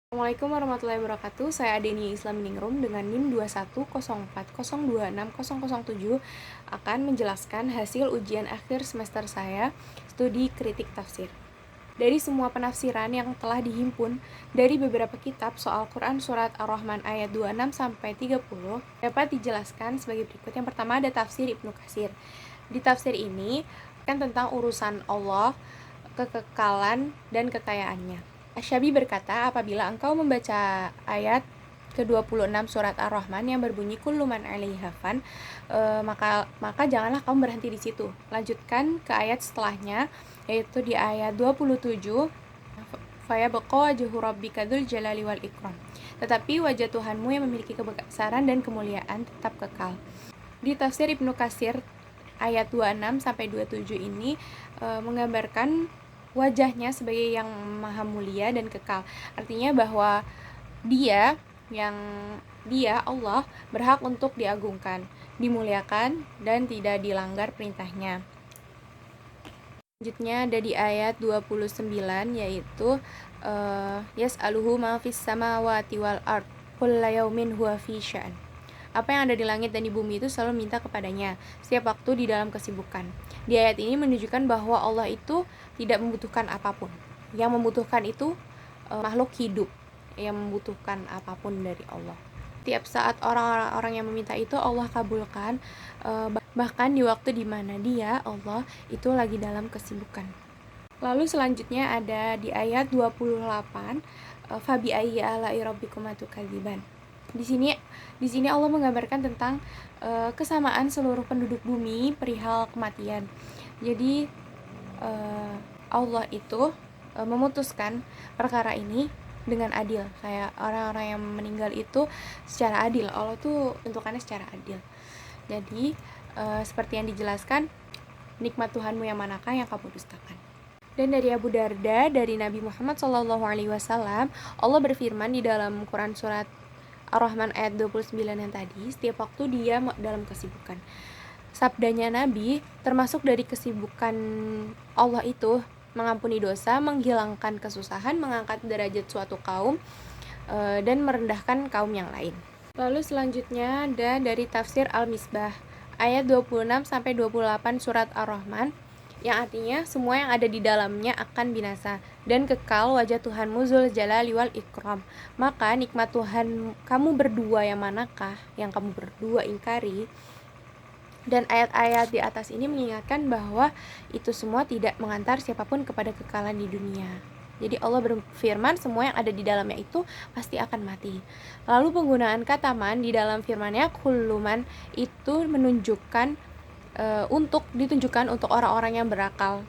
Assalamualaikum warahmatullahi wabarakatuh. Saya Adenia Islamningrum dengan NIM 2104040260007 akan menjelaskan hasil ujian akhir semester saya, studi kritik tafsir. Dari semua penafsiran yang telah dihimpun dari beberapa kitab soal Quran surat Ar-Rahman ayat 26 sampai 30 dapat dijelaskan sebagai berikut. Yang pertama ada tafsir Ibnu Katsir. Di tafsir ini kan tentang urusan Allah, kekekalan dan kekayaannya. Asy-Syabi berkata, apabila engkau membaca ayat ke-26 surat Ar-Rahman yang berbunyi kullu man 'alaiha fan, maka janganlah kamu berhenti di situ. Lanjutkan ke ayat setelahnya, yaitu di ayat 27, fayabqa wajhu rabbika dzul jalali wal ikram. Tetapi wajah Tuhanmu yang memiliki kebesaran dan kemuliaan tetap kekal. Di tafsir Ibnu Katsir ayat 26 sampai 27 ini menggambarkan wajahnya sebagai yang maha mulia dan kekal. Artinya bahwa dia Allah berhak untuk diagungkan, dimuliakan dan tidak dilanggar perintahnya. Selanjutnya ada di ayat 29 yaitu yas'aluhu ma fis samawati wal ard kullu yaumin huwa fi sya'an. Apa yang ada di langit dan di bumi itu selalu minta kepadanya setiap waktu di dalam kesibukan. Di ayat ini menunjukkan bahwa Allah itu tidak membutuhkan apapun. Yang membutuhkan itu makhluk hidup yang membutuhkan apapun dari Allah. Tiap saat orang-orang yang meminta itu Allah kabulkan, bahkan di waktu di mana dia, Allah, itu lagi dalam kesibukan. Lalu selanjutnya ada di ayat 28, fabi ayyi ala'i rabbikuma tukadziban. Di sini Allah menggambarkan tentang kesamaan seluruh penduduk bumi perihal kematian. Jadi Allah itu memutuskan perkara ini dengan adil. Kayak orang-orang yang meninggal itu secara adil. Allah tuh tentukannya secara adil. Jadi seperti yang dijelaskan, nikmat Tuhanmu yang manakah yang kamu dustakan. Dan dari Abu Darda, dari Nabi Muhammad SAW, Allah berfirman di dalam Quran surat Ar-Rahman ayat 29 yang tadi, setiap waktu dia dalam kesibukan. Sabdanya Nabi, termasuk dari kesibukan Allah itu mengampuni dosa, menghilangkan kesusahan, mengangkat derajat suatu kaum, dan merendahkan kaum yang lain. Lalu selanjutnya ada dari tafsir Al-Misbah ayat 26 sampai 28 surat Ar-Rahman, yang artinya semua yang ada di dalamnya akan binasa dan kekal wajah Tuhanmu Dzul Jalali wal Ikram. Maka nikmat Tuhan kamu berdua yang manakah yang kamu berdua ingkari? Dan ayat-ayat di atas ini mengingatkan bahwa itu semua tidak mengantar siapapun kepada kekekalan di dunia. Jadi Allah berfirman semua yang ada di dalamnya itu pasti akan mati. Lalu penggunaan kata man di dalam firman-Nya kulluman itu menunjukkan ditunjukkan untuk orang-orang yang berakal,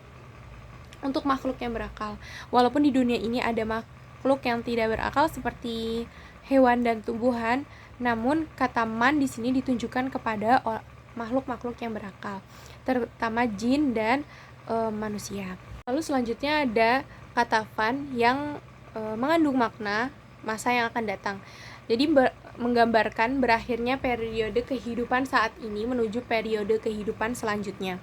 untuk makhluk yang berakal. Walaupun di dunia ini ada makhluk yang tidak berakal seperti hewan dan tumbuhan, namun kata man di sini ditunjukkan kepada makhluk-makhluk yang berakal, terutama jin dan manusia. Lalu selanjutnya ada kata fan yang mengandung makna masa yang akan datang. Jadi menggambarkan berakhirnya periode kehidupan saat ini menuju periode kehidupan selanjutnya,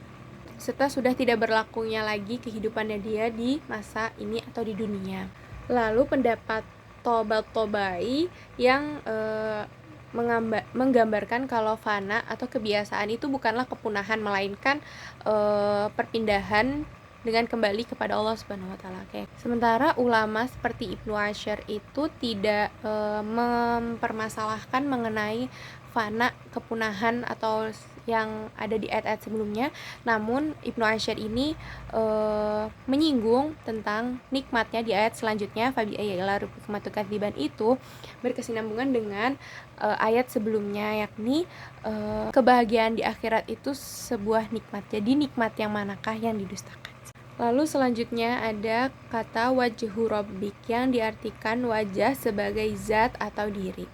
serta sudah tidak berlakunya lagi kehidupannya dia di masa ini atau di dunia. Lalu pendapat Tobai yang menggambarkan kalau fana atau kebiasaan itu bukanlah kepunahan, melainkan perpindahan dengan kembali kepada Allah Subhanahu wa taala. Sementara ulama seperti Ibnu Asy'ar itu tidak mempermasalahkan mengenai fana, kepunahan atau yang ada di ayat-ayat sebelumnya. Namun Ibnu Asy'ar ini menyinggung tentang nikmatnya di ayat selanjutnya, fabi ayyi ala'i rabbikuma tukadziban, itu berkesinambungan dengan ayat sebelumnya, yakni kebahagiaan di akhirat itu sebuah nikmat. Jadi nikmat yang manakah yang didustakan? Lalu selanjutnya ada kata wajhu rabbik yang diartikan wajah sebagai zat atau diri.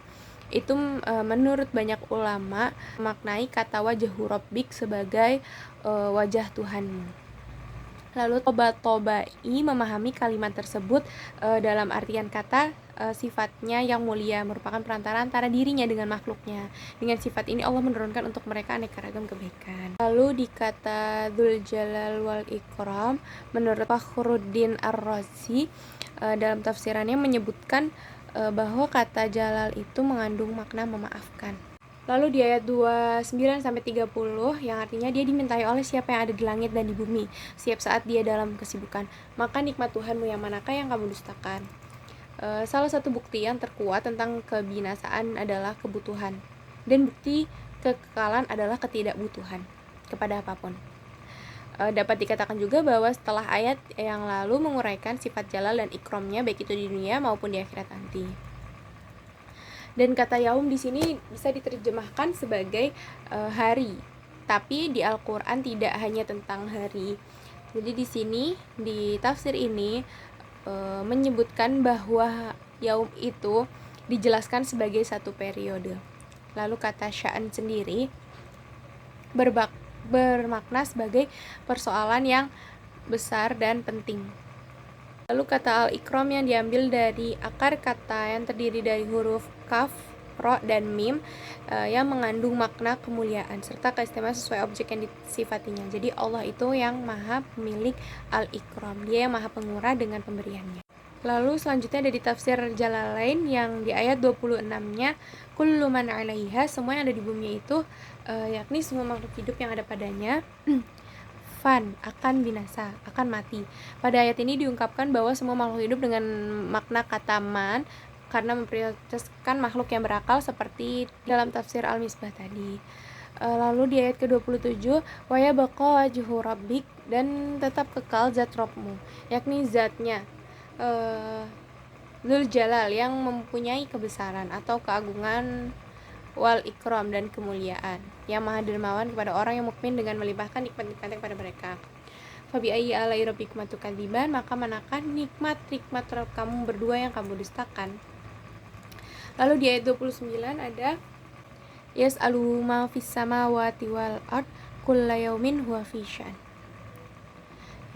Itu menurut banyak ulama memaknai kata wajhu rabbik sebagai wajah Tuhanmu. Lalu Toba-Tobai memahami kalimat tersebut dalam artian kata sifatnya yang mulia merupakan perantara antara dirinya dengan makhluknya. Dengan sifat ini Allah menurunkan untuk mereka aneka ragam kebaikan. Lalu di kata Dzul Jalal wal Ikram, menurut Fakhruddin Ar-Razi dalam tafsirannya menyebutkan bahwa kata Jalal itu mengandung makna memaafkan. Lalu di ayat 29 sampai 30 yang artinya dia dimintai oleh siapa yang ada di langit dan di bumi setiap saat dia dalam kesibukan. Maka nikmat Tuhanmu yang manakah yang kamu dustakan? Salah satu bukti yang terkuat tentang kebinasaan adalah kebutuhan, dan bukti kekekalan adalah ketidakbutuhan kepada apapun. Dapat dikatakan juga bahwa setelah ayat yang lalu menguraikan sifat jalal dan ikramnya baik itu di dunia maupun di akhirat nanti. Dan kata yaum di sini bisa diterjemahkan sebagai hari. Tapi di Al-Qur'an tidak hanya tentang hari. Jadi di sini di tafsir ini menyebutkan bahwa yaum itu dijelaskan sebagai satu periode. Lalu kata sya'an sendiri bermakna sebagai persoalan yang besar dan penting. Lalu kata al-ikram yang diambil dari akar kata yang terdiri dari huruf kaf, ro, dan mim yang mengandung makna kemuliaan serta keistimewaan sesuai objek yang disifatinya. Jadi Allah itu yang maha pemilik al-ikram, dia yang maha pengurah dengan pemberiannya. Lalu selanjutnya ada di tafsir Jalalain yang di ayat 26-nya kullu man 'alaiha, semua yang ada di bumi itu yakni semua makhluk hidup yang ada padanya fan, akan binasa, akan mati. Pada ayat ini diungkapkan bahwa semua makhluk hidup dengan makna kata man karena memprioritaskan makhluk yang berakal seperti dalam tafsir Al-Misbah tadi. Lalu di ayat ke-27 wa yabqa wajhu rabbik, dan tetap kekal zat Rabbmu, yakni zatnya Dzul Jalal yang mempunyai kebesaran atau keagungan wal ikram dan kemuliaan, yang maha dermawan kepada orang yang mukmin dengan melimpahkan nikmat-nikmatnya kepada mereka. Fabi ayyi alai rabbikum tukadziban, maka manakah nikmat-nikmat Rabb kamu berdua yang kamu dustakan? Lalu di ayat 29 ada yas'aluhu ma fis samawati wal ard kullu yaumin huwa fi sya'an.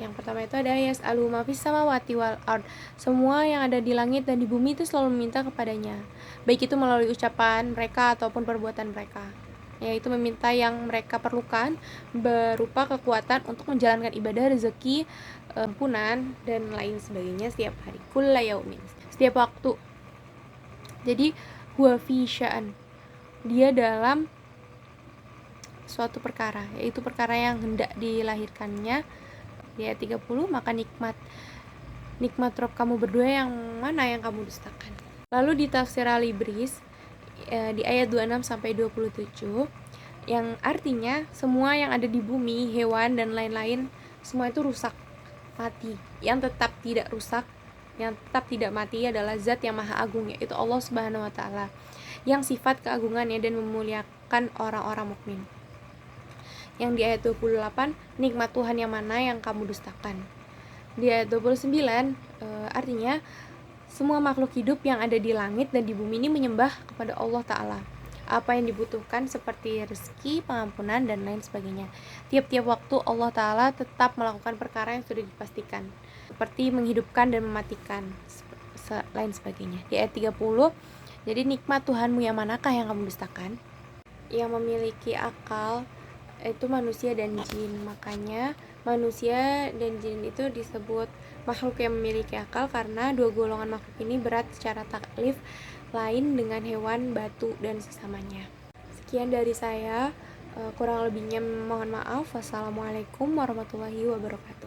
Yang pertama itu ada yas'aluhu ma fis samawati wal ard, semua yang ada di langit dan di bumi itu selalu meminta kepadanya, baik itu melalui ucapan mereka ataupun perbuatan mereka, yaitu meminta yang mereka perlukan berupa kekuatan untuk menjalankan ibadah, rezeki, ampunan, dan lain sebagainya setiap hari, kulla yaumin, setiap waktu. Jadi huwa fi sya'an, dia dalam suatu perkara, yaitu perkara yang hendak dilahirkannya. Di ayat 30, maka nikmat Rabb kamu berdua yang mana yang kamu dustakan? Lalu di tafsir Al-Ibris di ayat 26 sampai 27 yang artinya semua yang ada di bumi, hewan dan lain-lain, semua itu rusak, mati. Yang tetap tidak rusak, yang tetap tidak mati adalah zat yang maha agung, yaitu Allah Subhanahu wa taala, yang sifat keagungannya dan memuliakan orang-orang mukmin. Yang di ayat 28, nikmat Tuhan yang mana yang kamu dustakan? Di ayat 29 artinya semua makhluk hidup yang ada di langit dan di bumi ini menyembah kepada Allah Ta'ala. Apa yang dibutuhkan seperti rezeki, pengampunan, dan lain sebagainya. Tiap-tiap waktu Allah Ta'ala tetap melakukan perkara yang sudah dipastikan, seperti menghidupkan dan mematikan, lain sebagainya. Di ayat 30, jadi nikmat Tuhanmu yang manakah yang kamu dustakan? Yang memiliki akal itu manusia dan jin, makanya manusia dan jin itu disebut makhluk yang memiliki akal karena dua golongan makhluk ini berat secara taklif lain dengan hewan, batu, dan sesamanya. Sekian dari saya, kurang lebihnya mohon maaf. Wassalamualaikum warahmatullahi wabarakatuh.